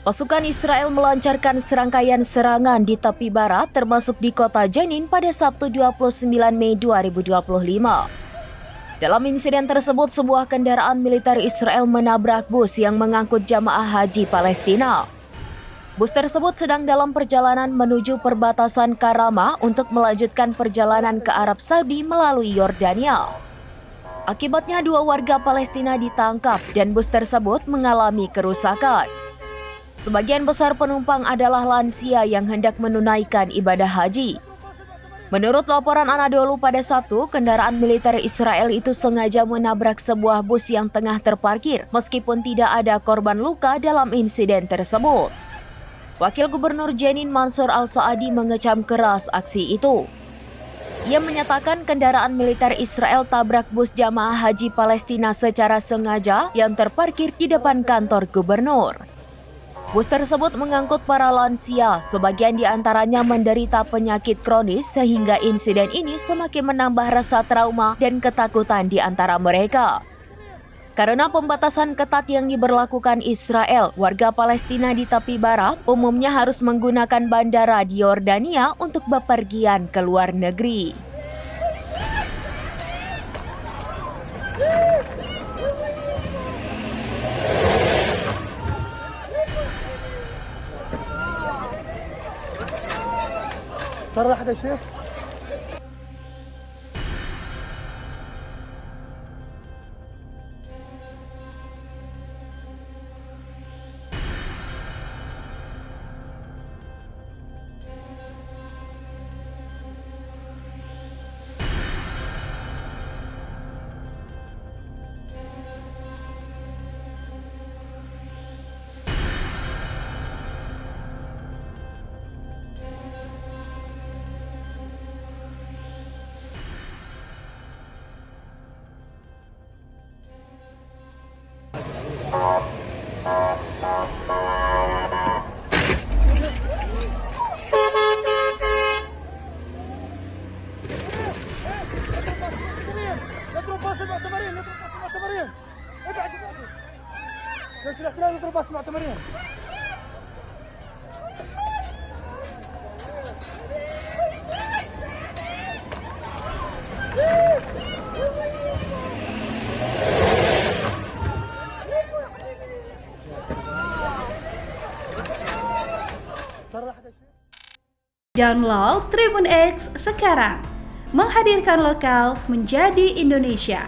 Pasukan Israel melancarkan serangkaian serangan di tepi barat termasuk di kota Jenin pada Sabtu 29 Mei 2025. Dalam insiden tersebut, sebuah kendaraan militer Israel menabrak bus yang mengangkut jamaah haji Palestina. Bus tersebut sedang dalam perjalanan menuju perbatasan Karama untuk melanjutkan perjalanan ke Arab Saudi melalui Yordania. Akibatnya 2 warga Palestina ditangkap dan bus tersebut mengalami kerusakan. Sebagian besar penumpang adalah lansia yang hendak menunaikan ibadah haji. Menurut laporan Anadolu pada Sabtu, kendaraan militer Israel itu sengaja menabrak sebuah bus yang tengah terparkir meskipun tidak ada korban luka dalam insiden tersebut. Wakil Gubernur Jenin Mansur Al-Saadi mengecam keras aksi itu. Ia menyatakan kendaraan militer Israel tabrak bus jamaah haji Palestina secara sengaja yang terparkir di depan kantor gubernur. Bus tersebut mengangkut para lansia, sebagian di antaranya menderita penyakit kronis sehingga insiden ini semakin menambah rasa trauma dan ketakutan di antara mereka. Karena pembatasan ketat yang diberlakukan Israel, warga Palestina di tepi barat umumnya harus menggunakan bandara di Yordania untuk bepergian ke luar negeri. صرح هذا الشيء ابعد ليش الاحتلال يضرب بس معتمرين Download Tribun X sekarang, menghadirkan lokal menjadi Indonesia.